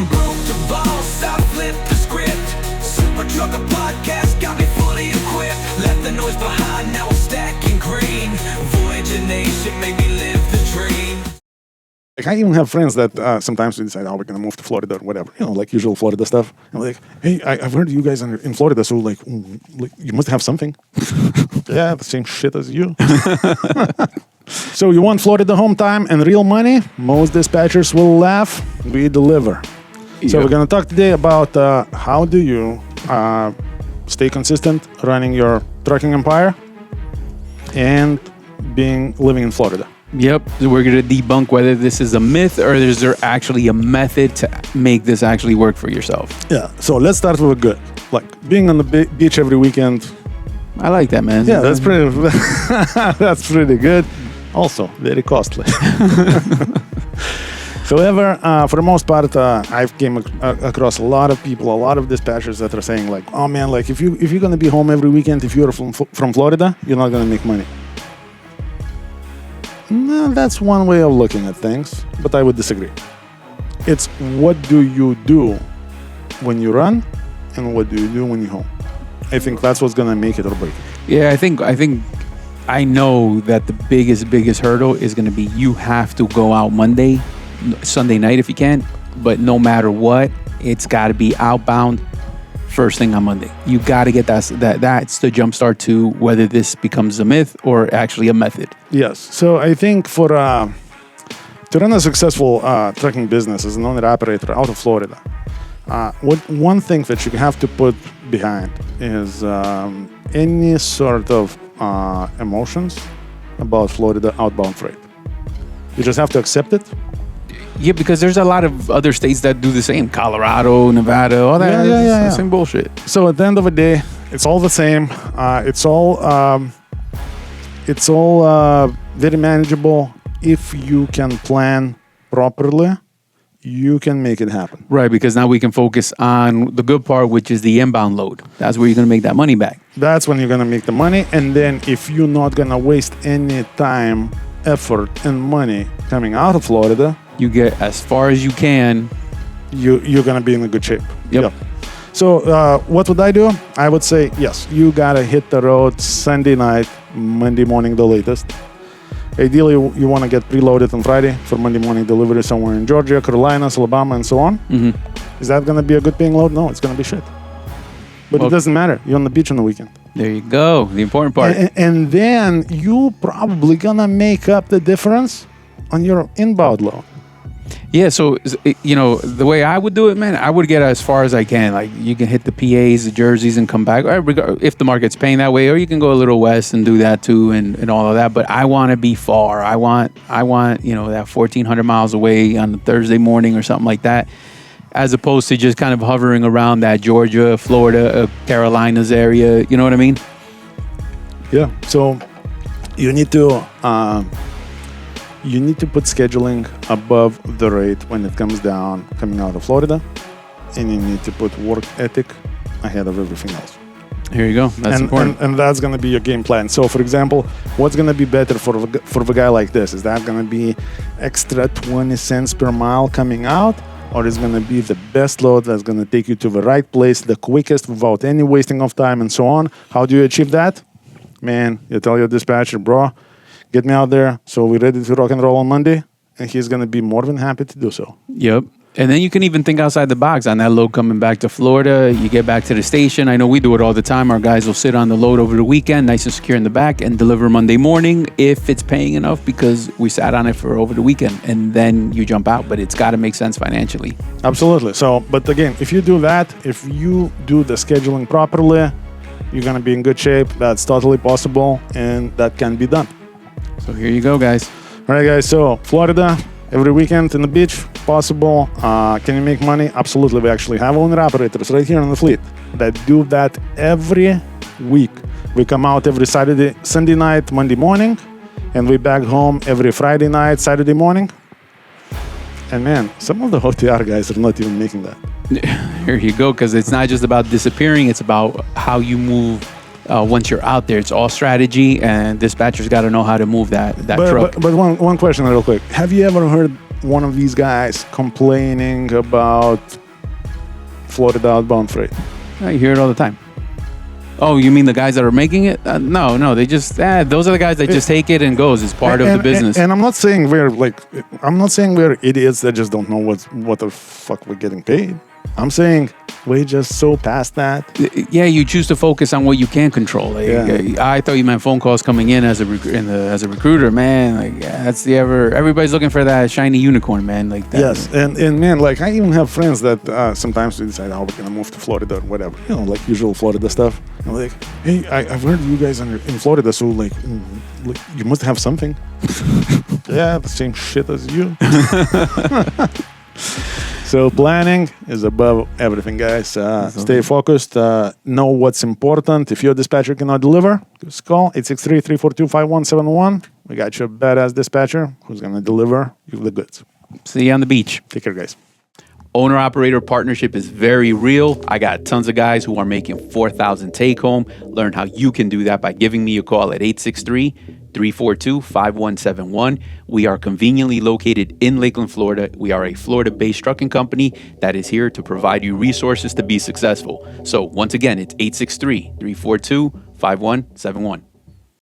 I'm broke the boss, I flip the script. Super Trucker Podcast got me fully equipped. Left the noise behind, now I'm stacking green. Voyager Nation make me live the dream. Like, I even have friends that sometimes we decide, we're going to move to Florida or whatever, like usual Florida stuff. And like, hey, I've heard you guys are in Florida, so like you must have something. Yeah, the same shit as you. So you want Florida home time and real money? Most dispatchers will laugh. We deliver. Yep. So we're going to talk today about how do you stay consistent running your trucking empire and living in Florida. Yep, we're going to debunk whether this is a myth or is there actually a method to make this actually work for yourself. Yeah, so let's start with a good. Like being on the beach every weekend. I like that, man. Yeah, that's pretty good. Also, very costly. However, for the most part, I've came across a lot of people, a lot of dispatchers that are saying like, oh man, like if you're going to be home every weekend, if you're from Florida, you're not going to make money. No, that's one way of looking at things, but I would disagree. It's what do you do when you run and what do you do when you're home? I think that's what's going to make it or break it. Yeah, I know that the biggest hurdle is going to be you have to go out Sunday night if you can, but no matter what, it's got to be outbound first thing on Monday. You got to get that's the jump start to whether this becomes a myth or actually a method. Yes. So I think to run a successful trucking business as an owner operator out of Florida, one thing that you have to put behind is any sort of emotions about Florida outbound freight. You just have to accept it. Yeah, because there's a lot of other states that do the same. Colorado, Nevada, all that. Yeah. Same bullshit. So at the end of the day, it's all the same. It's all very manageable. If you can plan properly, you can make it happen. Right, because now we can focus on the good part, which is the inbound load. That's where you're going to make that money back. That's when you're going to make the money. And then if you're not going to waste any time, effort, and money coming out of Florida, you get as far as you can. You're going to be in a good shape. Yep. So what would I do? I would say, yes, you got to hit the road Sunday night, Monday morning the latest. Ideally, you want to get preloaded on Friday for Monday morning delivery somewhere in Georgia, Carolinas, Alabama, and so on. Mm-hmm. Is that going to be a good paying load? No, it's going to be shit. But it doesn't matter. You're on the beach on the weekend. There you go. The important part. And then you probably going to make up the difference on your inbound load. Yeah, so, the way I would do it, man, I would get as far as I can. Like, you can hit the PAs, the jerseys, and come back, if the market's paying that way, or you can go a little west and do that too, and all of that. But I want to be far. I want, that 1,400 miles away on a Thursday morning or something like that, as opposed to just kind of hovering around that Georgia, Florida, Carolinas area. You know what I mean? Yeah. So you need to put scheduling above the rate when it comes down coming out of Florida, and you need to put work ethic ahead of everything else. Here you go. That's important. And that's going to be your game plan. So, for example, what's going to be better for the guy like this? Is that going to be extra 20 cents per mile coming out, or is going to be the best load that's going to take you to the right place the quickest without any wasting of time and so on? How do you achieve that? Man, you tell your dispatcher, bro, get me out there so we're ready to rock and roll on Monday, and he's going to be more than happy to do so. Yep. And then you can even think outside the box on that load coming back to Florida. You get back to the station. I know we do it all the time. Our guys will sit on the load over the weekend, nice and secure in the back, and deliver Monday morning if it's paying enough because we sat on it for over the weekend. And then you jump out, but it's got to make sense financially. Absolutely. So, but again, if you do that, if you do the scheduling properly, you're going to be in good shape. That's totally possible, and that can be done. So here you go, guys. All right, guys. So Florida, every weekend in the beach, possible. Can you make money? Absolutely. We actually have owner-operators right here on the fleet that do that every week. We come out every Sunday night, Monday morning, and we back home every Friday night, Saturday morning. And man, some of the OTR guys are not even making that. Here you go, because it's not just about disappearing. It's about how you move once you're out there. It's all strategy, and dispatchers got to know how to move that truck. But one question real quick. Have you ever heard one of these guys complaining about Florida outbound freight? I hear it all the time. Oh, you mean the guys that are making it? No, they just those are the guys that just take it and goes. It's part of the business. And I'm not saying we're idiots that just don't know what the fuck we're getting paid. I'm saying we're just so past that. Yeah, you choose to focus on what you can control. Like, I thought you meant phone calls coming in as a recruiter, man. Like that's everybody's looking for that shiny unicorn, man. Like that. Yes, and man, like I even have friends that sometimes we decide, we're gonna move to Florida or whatever, like usual Florida stuff. I'm like, hey, I've heard you guys are in Florida, so like you must have something. Yeah, the same shit as you. So planning is above everything, guys. Stay focused. Know what's important. If your dispatcher cannot deliver, just call 863-342-5171. We got your badass dispatcher who's going to deliver you the goods. See you on the beach. Take care, guys. Owner-operator partnership is very real. I got tons of guys who are making $4,000 take-home. Learn how you can do that by giving me a call at 863-342-5171. We are conveniently located in Lakeland, Florida. We are a Florida-based trucking company that is here to provide you resources to be successful. So once again, it's 863-342-5171.